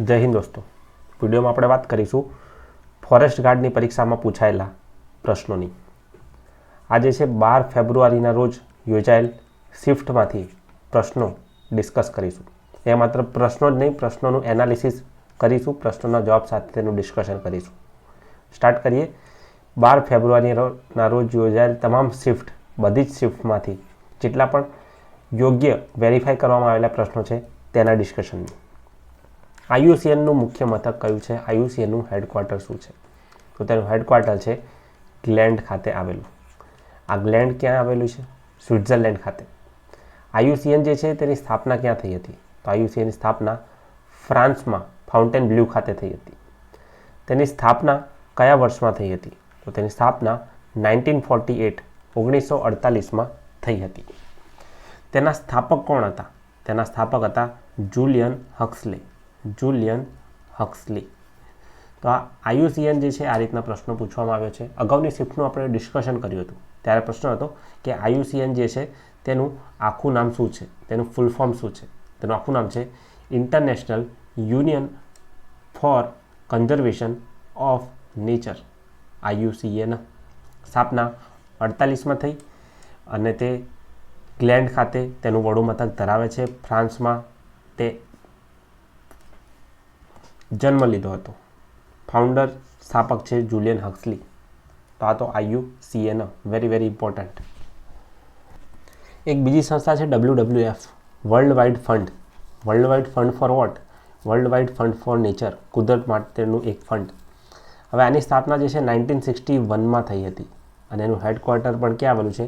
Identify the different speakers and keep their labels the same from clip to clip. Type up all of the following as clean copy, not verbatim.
Speaker 1: જય હિન્દ દોસ્તો, વિડીયોમાં આપણે વાત કરીશું ફોરેસ્ટ ગાર્ડની પરીક્ષામાં પૂછાયેલા પ્રશ્નોની. આજે છે 12 ફેબ્રુઆરીના રોજ યોજાયેલ શિફ્ટમાંથી પ્રશ્નો ડિસ્કસ કરીશું. એ માત્ર પ્રશ્નો જ નહીં, પ્રશ્નોનું એનાલિસિસ કરીશું, પ્રશ્નોના જવાબ સાથે તેનું ડિસ્કશન કરીશું. સ્ટાર્ટ કરીએ. 12 ફેબ્રુઆરીના રોજ યોજાયેલ તમામ શિફ્ટ, બધી જ શિફ્ટમાંથી જેટલા પણ યોગ્ય વેરીફાઈ કરવામાં આવેલા પ્રશ્નો છે તેના ડિસ્કશનની. IUCNનું મુખ્ય મથક કયું છે? IUCNનું હેડક્વાર્ટર શું છે? તો તેનું હેડક્વાર્ટર છે ગ્લેન્ડ ખાતે આવેલું. આ ગ્લેન્ડ ક્યાં આવેલું છે? સ્વિટ્ઝરલેન્ડ ખાતે. IUCN જે છે તેની સ્થાપના ક્યાં થઈ હતી? તો IUCNની સ્થાપના ફ્રાન્સમાં ફાઉન્ટેન બ્લુ ખાતે થઈ હતી. તેની સ્થાપના કયા વર્ષમાં થઈ હતી? તો તેની સ્થાપના 1948 થઈ હતી. તેના સ્થાપક કોણ હતા? તેના સ્થાપક હતા જુલિયન હક્સલે. તો આ IUCN જે છે આ રીતના પ્રશ્નો પૂછવામાં આવ્યો છે. અગાઉની શિફ્ટનું આપણે ડિસ્કશન કર્યું હતું ત્યારે પ્રશ્ન હતો કે IUCN જે છે તેનું આખું નામ શું છે, તેનું ફૂલ ફોર્મ શું છે? તેનું આખું નામ છે International Union for Conservation of Nature, IUCN. સ્થાપના 48માં થઈ અને તે ગ્લેન્ડ ખાતે તેનું વડું મથક ધરાવે છે. ફ્રાન્સમાં તે જન્મ લીધો હતો. ફાઉન્ડર સ્થાપક છે જુલિયન હક્સલી. તો આ તો IUCN, વેરી ઇમ્પોર્ટન્ટ. એક બીજી સંસ્થા છે WWF, World wide Fund. World wide fund for what? World wide fund for Nature, કુદરત માટેનું એક ફંડ. હવે આની સ્થાપના જે છે 1961માં થઈ હતી અને એનું હેડક્વાર્ટર પણ ક્યાં આવેલું છે?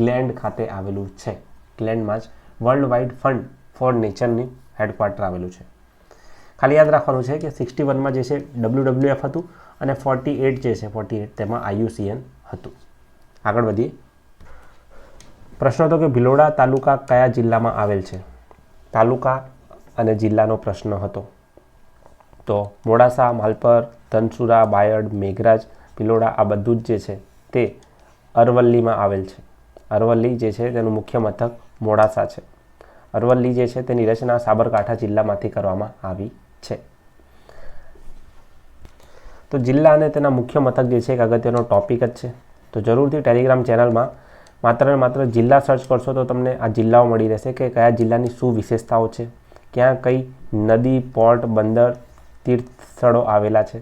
Speaker 1: ગ્લેન્ડ ખાતે આવેલું છે. ગ્લેન્ડમાં જ વર્લ્ડ વાઇડ ફંડ ફોર નેચરની હેડક્વાર્ટર આવેલું છે. ખાલી યાદ રાખવાનું છે કે 61માં જે છે WWF હતું અને 48 તેમાં IUCN હતું. આગળ વધીએ. પ્રશ્ન હતો કે ભિલોડા તાલુકા કયા જિલ્લામાં આવેલ છે? તાલુકા અને જિલ્લાનો પ્રશ્ન હતો. તો મોડાસા, માલપર, ધનસુરા, બાયડ, મેઘરાજ, ભિલોડા આ બધું જ જે છે તે અરવલ્લીમાં આવેલ છે. અરવલ્લી જે છે તેનું મુખ્ય મથક મોડાસા છે. અરવલ્લી જે છે તેની રચના સાબરકાંઠા જિલ્લામાંથી કરવામાં આવી છે. તો જિલ્લા અને તેના મુખ્ય મથક જે છે એક અગત્યનો ટોપિક જ છે. તો જરૂરથી ટેલિગ્રામ ચેનલમાં માત્ર ને માત્ર જિલ્લા સર્ચ કરશો તો તમને આ જિલ્લાઓ મળી રહેશે કે કયા જિલ્લાની શું વિશેષતાઓ છે, ક્યાં કઈ નદી, પોર્ટ, બંદર, તીર્થ સ્થળો આવેલા છે.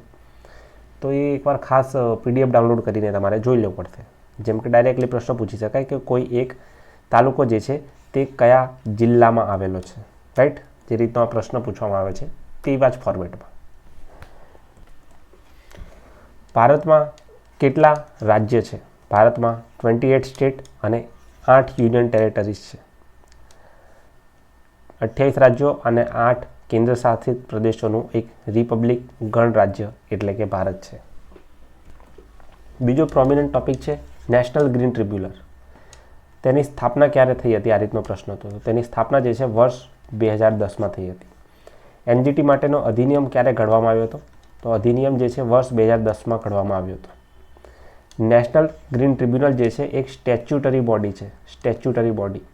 Speaker 1: તો એ એકવાર ખાસ PDF ડાઉનલોડ કરીને તમારે જોઈ લેવું પડશે. જેમ કે ડાયરેક્ટલી પ્રશ્ન પૂછી શકાય કે કોઈ એક તાલુકો જે છે તે કયા જિલ્લામાં આવેલો છે, રાઈટ? જે રીતનો આ પ્રશ્ન પૂછવામાં આવે છે તેવા જ ફોર્મેટમાં. ભારતમાં કેટલા રાજ્ય છે? ભારતમાં 28 સ્ટેટ અને 8 યુનિયન ટેરેટરીઝ છે. 28 રાજ્યો અને 8 કેન્દ્ર શાસિત પ્રદેશોનું એક રિપબ્લિક ગણરાજ્ય એટલે કે ભારત છે. બીજો પ્રોમિનન્ટ ટોપિક છે નેશનલ ગ્રીન ટ્રિબ્યુનલ. તેની સ્થાપના ક્યારે થઈ હતી? આ રીતનો પ્રશ્ન હતો. તેની સ્થાપના જે છે વર્ષ 2010માં થઈ હતી. NGT માટેનો અધિનિયમ ક્યારે ઘડવામાં આવ્યો હતો? તો અધિનિયમ જે છે વર્ષ 2010માં ઘડવામાં આવ્યો હતો. નેશનલ ગ્રીન ટ્રિબ્યુનલ જે છે એક સ્ટેચ્યુટરી બોડી છે. Statutory body.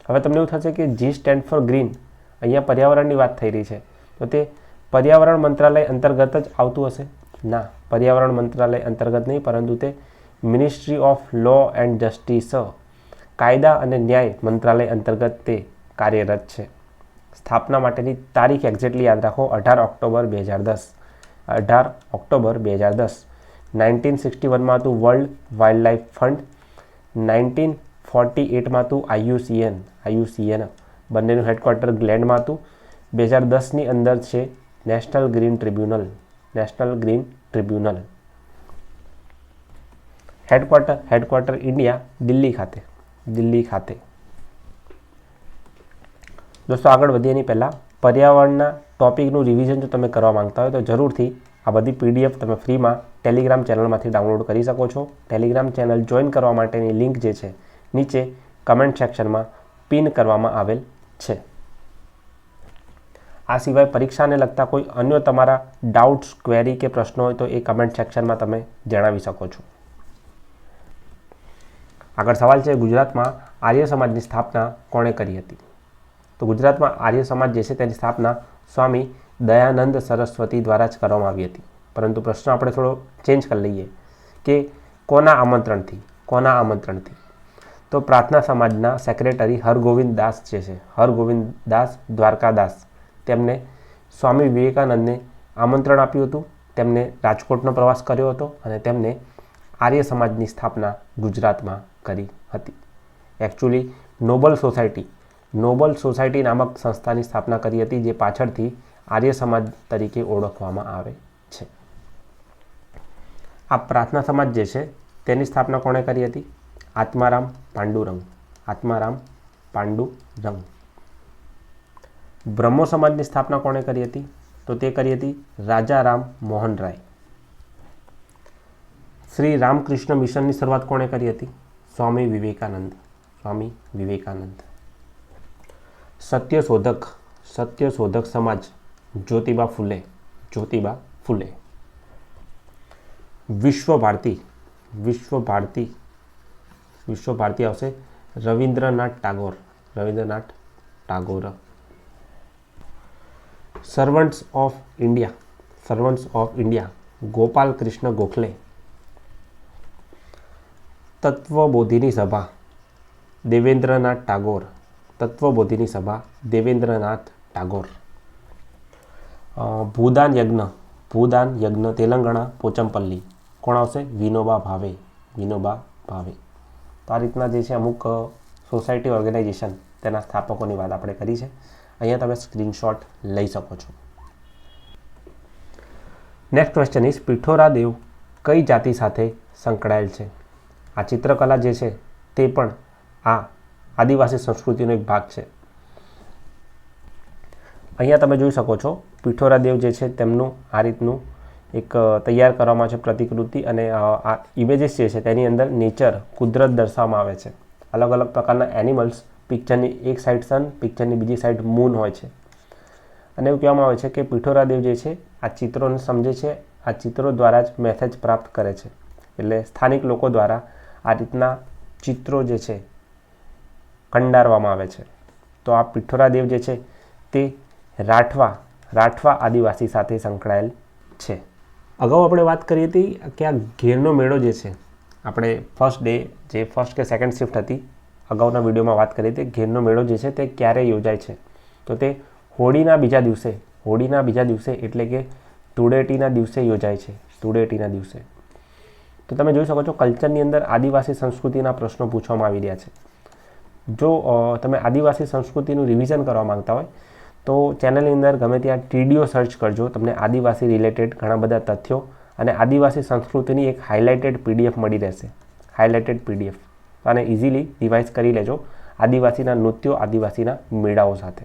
Speaker 1: હવે તમને એવું થશે કે G સ્ટેન્ડ ફોર ગ્રીન, અહીંયા પર્યાવરણની વાત થઈ રહી છે તો તે પર્યાવરણ મંત્રાલય અંતર્ગત જ આવતું હશે? ના, પર્યાવરણ મંત્રાલય અંતર્ગત નહીં, પરંતુ તે Ministry of Law and Justice, કાયદા અને ન્યાય મંત્રાલય અંતર્ગત તે કાર્યરત છે. સ્થાપના માટેની તારીખ એક્ઝેક્ટલી યાદ રાખો, 18 ઓક્ટોબર 2010. 18 ઓક્ટોબર 2010. 1961માં હતું વર્લ્ડ વાઇલ્ડ લાઇફ ફંડ. 1948માં હતું IUCN. બંનેનું હેડક્વાર્ટર ગ્લેન્ડમાં હતું. 2010ની અંદર છે national green tribunal. Headquarter India Delhi ખાતે. દોસ્તો આગળ વધીએ એની પહેલાં પર્યાવરણના ટોપિકનું રિવિઝન જો તમે કરવા માંગતા હોય તો જરૂરથી આ બધી PDF તમે ફ્રીમાં ટેલિગ્રામ ચેનલમાંથી ડાઉનલોડ કરી શકો છો. ટેલિગ્રામ ચેનલ જોઈન કરવા માટેની લિંક જે છે નીચે કમેન્ટ સેક્શનમાં પિન કરવામાં આવેલ છે. આ સિવાય પરીક્ષાને લગતા કોઈ અન્ય તમારા ડાઉટ્સ, ક્વેરી કે પ્રશ્નો હોય તો એ કમેન્ટ સેક્શનમાં તમે જણાવી શકો છો. આગળ સવાલ છે ગુજરાતમાં આર્ય સમાજની સ્થાપના કોણે કરી હતી? તો ગુજરાતમાં આર્ય સમાજ જે છે તેની સ્થાપના સ્વામી દયાનંદ સરસ્વતી દ્વારા જ કરવામાં આવી હતી. પરંતુ પ્રશ્ન આપણે થોડો ચેન્જ કરી લઈએ કે કોના આમંત્રણથી તો પ્રાર્થના સમાજના સેક્રેટરી હરગોવિંદ દાસ જે છે, હરગોવિંદ દાસ દ્વારકાદાસ, તેમને સ્વામી વિવેકાનંદને આમંત્રણ આપ્યું હતું. તેમને રાજકોટનો પ્રવાસ કર્યો હતો અને તેમને આર્ય સમાજની સ્થાપના ગુજરાતમાં કરી હતી. એકચ્યુઅલી નોબલ સોસાયટી નામક સંસ્થાની સ્થાપના કરી હતી, જે પાછળથી આર્ય સમાજ તરીકે ઓળખવામાં આવે છે. આ પ્રાર્થના સમાજ જે છે તેની સ્થાપના કોણે કરી હતી? આત્મારામ પાંડુરંગ. બ્રહ્મો સમાજની સ્થાપના કોણે કરી હતી? તો તે કરી હતી રાજારામ મોહન રાય. શ્રી રામકૃષ્ણ મિશનની શરૂઆત કોણે કરી હતી? સ્વામી વિવેકાનંદ. સત્યશોધક સમાજ જ્યોતિબા ફૂલે. વિશ્વ ભારતી આવશે Rabindranath Tagore. Servants of India Gopal Krishna Gokhale. Tattvabodhini Sabha Debendranath Tagore. Bhoodan યજ્ઞ તેલંગાણા પોચમપલ્લી. કોણ આવશે? વિનોબા ભાવે. તો આ રીતના જે છે અમુક સોસાયટી ઓર્ગેનાઇઝેશન તેના સ્થાપકોની વાત આપણે કરી છે. અહીંયા તમે સ્ક્રીનશોટ લઈ શકો છો. નેક્સ્ટ ક્વેશ્ચન ઇઝ પિઠોરા દેવ કઈ જાતિ સાથે સંકળાયેલ છે? આ ચિત્રકલા જે છે તે પણ આ આદિવાસી સંસ્કૃતિનો એક ભાગ છે. અહીંયા તમે જોઈ શકો છો પિઠોરા દેવ જે છે તેમનું આ રીતનું એક તૈયાર કરવામાં છે પ્રતિકૃતિ, અને આ ઇમેજીસ જે છે તેની અંદર નેચર, કુદરત દર્શાવવામાં આવે છે. અલગ અલગ પ્રકારના એનિમલ્સ, પિક્ચરની એક સાઈડ સન, પિક્ચરની બીજી સાઈડ મૂન હોય છે. અને એવું કહેવામાં આવે છે કે પિઠોરા દેવ જે છે આ ચિત્રોને સમજે છે, આ ચિત્રો દ્વારા જ મેસેજ પ્રાપ્ત કરે છે. એટલે સ્થાનિક લોકો દ્વારા આ રીતના ચિત્રો જે છે કંડારવામાં આવે છે. તો આ પિઠોરા દેવ જે છે તે રાઠવા આદિવાસી સાથે સંકળાયેલ છે. અગાઉ આપણે વાત કરી હતી કે આ ઘેરનો મેળો જે છે, આપણે ફર્સ્ટ કે સેકન્ડ શિફ્ટ હતી અગાઉના વિડીયોમાં વાત કરી હતી. ઘેરનો મેળો જે છે તે ક્યારે યોજાય છે? તો તે હોળીના બીજા દિવસે એટલે કે ધૂળેટીના દિવસે યોજાય છે. તો તમે જોઈ શકો છો કલ્ચરની અંદર આદિવાસી સંસ્કૃતિના પ્રશ્નો પૂછવામાં આવી રહ્યા છે. જો તમે આદિવાસી સંસ્કૃતિનું રિવિઝન કરવા માંગતા હોય તો ચેનલની અંદર ગમે ત્યાં TDO સર્ચ કરજો. તમને આદિવાસી રિલેટેડ ઘણા બધા તથ્યો અને આદિવાસી સંસ્કૃતિની એક હાઇલાઇટેડ PDF મળી રહેશે. અને ઇઝીલી રિવાઇઝ કરી લેજો આદિવાસીના નૃત્યો, આદિવાસીના મેળાઓ સાથે.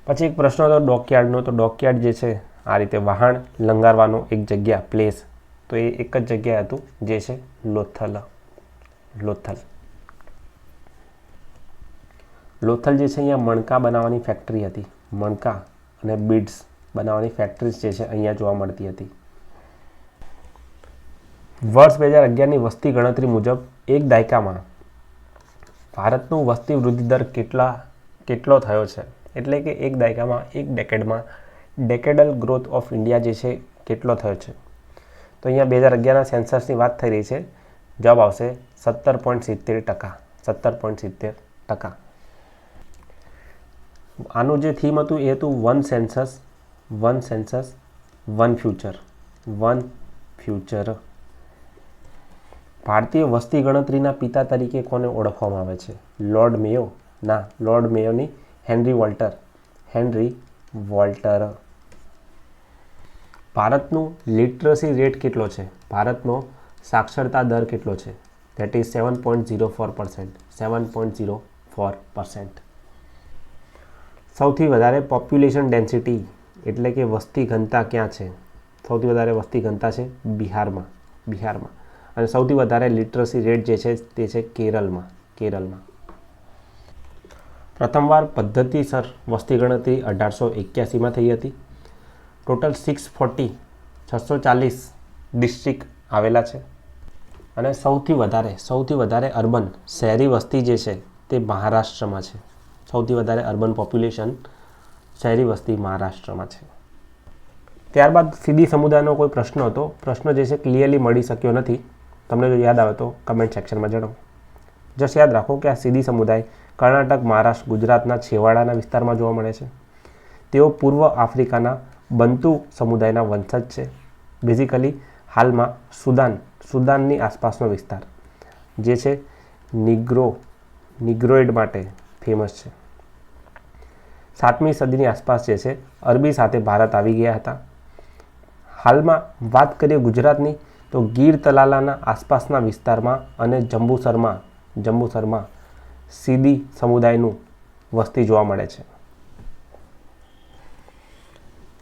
Speaker 1: પછી એક પ્રશ્ન હતો ડોકયાર્ડનો. તો ડોકયાર્ડ જે છે આ રીતે વહાણ લંગારવાનો એક જગ્યા, પ્લેસ, તો એ એક જ જગ્યાએ હતું જે છે લોથલ જે છે અહીંયા મણકા બનાવવાની ફેક્ટરી હતી. મણકા અને બીડ્સ બનાવવાની ફેક્ટરીઝ જે છે અહીંયા જોવા મળતી હતી. વર્ષ 2011ની વસ્તી ગણતરી મુજબ એક દાયકામાં ભારતનું વસ્તી વૃદ્ધિ દર કેટલો થયો છે? એટલે કે એક દાયકામાં, એક ડેકેડલ ગ્રોથ ઓફ ઇન્ડિયા જે છે કેટલો થયો છે? તો અહીંયા 2011ના સેન્સસની વાત થઈ રહી છે. જવાબ આવશે 17.70%. આનું જે થીમ હતું એ હતું વન સેન્સસ વન ફ્યુચર. ભારતીય વસ્તી ગણતરીના પિતા તરીકે કોને ઓળખવામાં આવે છે? લોર્ડ મેયોની હેનરી વોલ્ટર. ભારતનું લિટરસી રેટ કેટલો છે? ભારતનો સાક્ષરતા દર કેટલો છે? That is 7.04%. સૌથી વધારે પોપ્યુલેશન ડેન્સિટી એટલે કે વસ્તી ઘનતા ક્યાં છે? સૌથી વધારે વસ્તી ઘનતા છે બિહારમાં. અને સૌથી વધારે લિટરસી રેટ જે છે તે છે કેરળમાં. પ્રથમવાર પદ્ધતિસર વસ્તી ગણતરી 1881માં થઈ હતી. ટોટલ 640 ડિસ્ટ્રિક્ટ આવેલા છે. અને સૌથી વધારે અર્બન શહેરી વસ્તી જે છે તે મહારાષ્ટ્રમાં છે. સૌથી વધારે અર્બન પોપ્યુલેશન શહેરી વસ્તી મહારાષ્ટ્રમાં છે. ત્યારબાદ સીધી સમુદાયનો કોઈ પ્રશ્ન હતો. પ્રશ્ન જે છે ક્લિયરલી મળી શક્યો નથી. તમને જો યાદ આવે તો કમેન્ટ સેક્શનમાં જણાવો. જસ્ટ યાદ રાખો કે આ સીધી સમુદાય કર્ણાટક, મહારાષ્ટ્ર, ગુજરાતના છેવાડાના વિસ્તારમાં જોવા મળે છે. તેઓ પૂર્વ આફ્રિકાના બંતુ સમુદાયના વંશજ છે. બેઝિકલી હાલમાં સુદાનની આસપાસનો વિસ્તાર જે છે નિગ્રોઇડ માટે ફેમસ છે. 7મી સદીની આસપાસ જે છે અરબી સાથે ભારત આવી ગયા હતા. હાલમાં વાત કરીએ ગુજરાતની તો ગીર તલાલાના આસપાસના વિસ્તારમાં અને જંબુસરમાં સીધી સમુદાયનું વસ્તી જોવા મળે છે.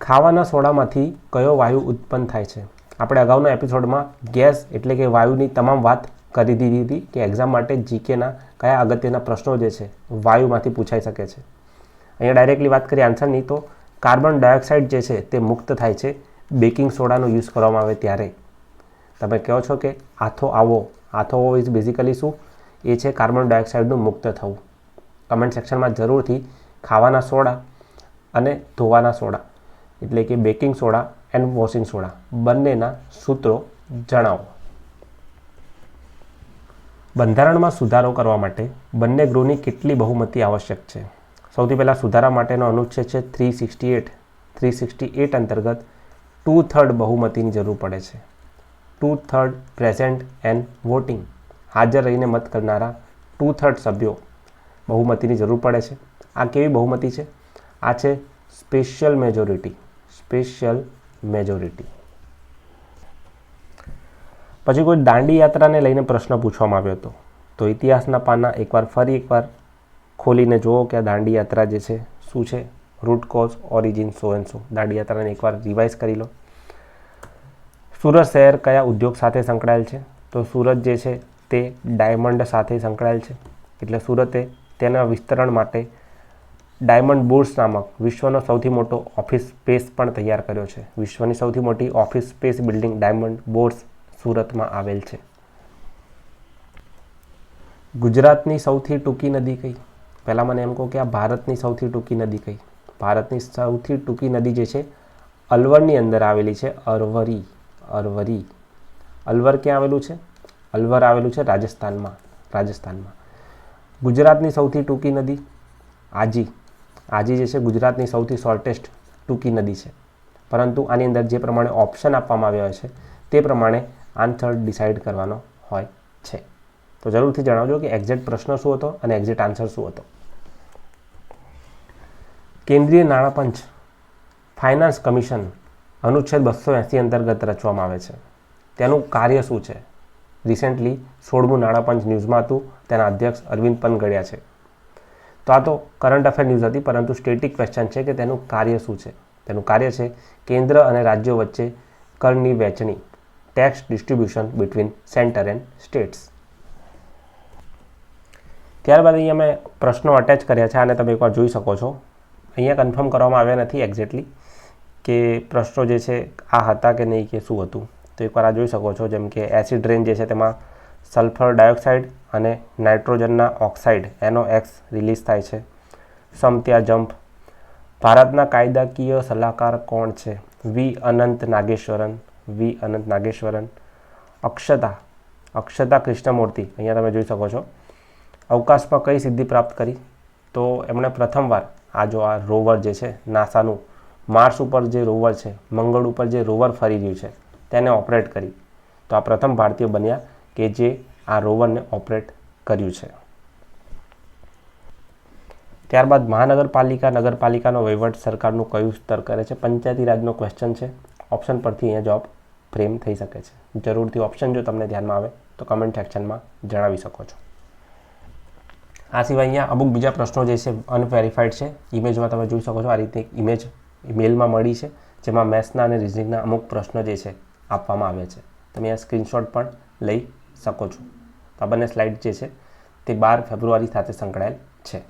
Speaker 1: ખાવાના સોડામાંથી કયો વાયુ ઉત્પન્ન થાય છે? આપણે અગાઉના એપિસોડમાં ગેસ એટલે કે વાયુની તમામ વાત કરી દીધી હતી કે એક્ઝામ માટે જીકેના કયા અગત્યના પ્રશ્નો જે છે વાયુમાંથી પૂછાઈ શકે છે. અહીંયા ડાયરેક્ટલી વાત કરીએ આન્સરની તો કાર્બન ડાયોક્સાઇડ જે છે તે મુક્ત થાય છે બેકિંગ સોડાનો યુઝ કરવામાં આવે ત્યારે. તમે કહો છો કે આથો આવો ઇઝ બેઝિકલી શું? એ છે કાર્બન ડાયોક્સાઇડનું મુક્ત થવું. કમેન્ટ સેક્શનમાં જરૂરથી ખાવાના સોડા અને ધોવાના સોડા એટલે કે baking soda and washing soda બંનેના સૂત્રો જણાવો. બંધારણમાં સુધારો કરવા માટે બંને ગૃહની કેટલી બહુમતી આવશ્યક છે? સૌથી પહેલાં સુધારા માટેનો અનુચ્છેદ છે 368 અંતર્ગત 2/3 બહુમતીની જરૂર પડે છે. 2/3 પ્રેઝન્ટ એન્ડ વોટિંગ હાજર રહીને મત કરનારા 2/3 સભ્યો બહુમતીની જરૂર પડે છે. આ કેવી બહુમતી છે? આ છે સ્પેશિયલ મેજોરિટી. પછી કોઈ દાંડી યાત્રાને લઈને પ્રશ્ન પૂછવામાં આવ્યો હતો. તો ઇતિહાસના પાના ફરી એકવાર ખોલીને જુઓ કે આ દાંડી યાત્રા જે છે શું છે. Root cause origin so and so. Dandi યાત્રાને એકવાર રિવાઇઝ કરી લો. સુરત શહેર કયા ઉદ્યોગ સાથે સંકળાયેલ છે? તો સુરત જે છે તે ડાયમંડ સાથે સંકળાયેલ છે. એટલે સુરતે તેના વિસ્તરણ માટે ડાયમંડ બુર્સ નામક વિશ્વનો સૌથી મોટો ઓફિસ સ્પેસ પણ તૈયાર કર્યો છે. વિશ્વની સૌથી મોટી office space building diamond bourse સુરતમાં આવેલ છે. ગુજરાતની સૌથી ટૂંકી નદી કઈ? પહેલાં મને એમ કહો કે આ ભારતની સૌથી ટૂંકી નદી કઈ? ભારતની સૌથી ટૂંકી નદી જે છે અલવરની અંદર આવેલી છે. અરવરી. અલવર ક્યાં આવેલું છે? અલવર આવેલું છે રાજસ્થાનમાં. ગુજરાતની સૌથી ટૂંકી નદી આજી જે છે ગુજરાતની સૌથી શોર્ટેસ્ટ ટૂંકી નદી છે. પરંતુ આની અંદર જે પ્રમાણે ઓપ્શન આપવામાં આવ્યા છે તે પ્રમાણે આન્સર ડિસાઇડ કરવાનો હોય છે. તો જરૂરથી જણાવજો કે એક્ઝેક્ટ પ્રશ્ન શું હતો અને એક્ઝેક્ટ આન્સર શું હતો. કેન્દ્રીય નાણાં પંચ ફાઇનાન્સ કમિશન અનુચ્છેદ 280 અંતર્ગત રચવામાં આવે છે. તેનું કાર્ય શું છે? રિસેન્ટલી 16મું નાણાં પંચ ન્યૂઝમાં હતું. તેના અધ્યક્ષ અરવિંદ પનગડિયા છે. તો આ તો કરંટ અફેર ન્યૂઝ હતી, પરંતુ સ્ટેટિક ક્વેશ્ચન છે કે તેનું કાર્ય શું છે. તેનું કાર્ય છે કેન્દ્ર અને રાજ્યો વચ્ચે કરની વહેંચણી, tax distribution between centre and states. ત્યારબાદ અહીંયા મેં પ્રશ્નો અટેચ કર્યા છે અને તમે એકવાર જોઈ શકો છો. અહીંયા કન્ફર્મ કરવામાં આવ્યા નથી એક્ઝેક્ટલી કે પ્રશ્નો જે છે આ હતા કે નહીં કે શું હતું. તો એકવાર આ જોઈ શકો છો. જેમ કે એસિડ રેન જે છે તેમાં સલ્ફર ડાયોક્સાઇડ અને નાઇટ્રોજનના ઓક્સાઇડ NOx રિલીઝ થાય છે. સમત્યા જમ્પ. ભારતના કાયદાકીય સલાહકાર કોણ છે? વી અનંત નાગેશ્વરન. અક્ષતા કૃષ્ણમૂર્તિ. અહીંયા તમે જોઈ શકો છો. અવકાશમાં કઈ સિદ્ધિ પ્રાપ્ત કરી? તો એમણે પ્રથમવાર આ રોવર જે છે નાસાનું માર્સ ઉપર જે રોવર છે, મંગળ ઉપર જે રોવર ફરી રહ્યું છે તેને ઓપરેટ કરી. તો આ પ્રથમ ભારતીય બન્યા કે જે આ રોવરને ઓપરેટ કર્યું છે. ત્યારબાદ નગરપાલિકાનો વહીવટ સરકારનું કયું સ્તર કરે છે? પંચાયતી રાજનો ક્વેશ્ચન છે. ઓપ્શન પરથી અહીંયા જવાબ ફ્રેમ થઈ શકે છે. જરૂરથી ઓપ્શન જો તમને ધ્યાનમાં આવે તો કમેન્ટ સેક્શનમાં જણાવી શકો છો. આ સિવાય અહીંયા અમુક બીજા પ્રશ્નો જે છે અનવેરીફાઈડ છે. ઇમેજમાં તમે જોઈ શકો છો. આ રીતે ઇમેજ મેલમાં મળી છે જેમાં મેથ્સના અને રિઝનિંગના અમુક પ્રશ્નો જે છે આપવામાં આવ્યા છે. તમે આ સ્ક્રીનશોટ પણ લઈ શકો છો. આ બંને સ્લાઇડ જે છે તે 12 ફેબ્રુઆરી સાથે સંકળાયેલ છે.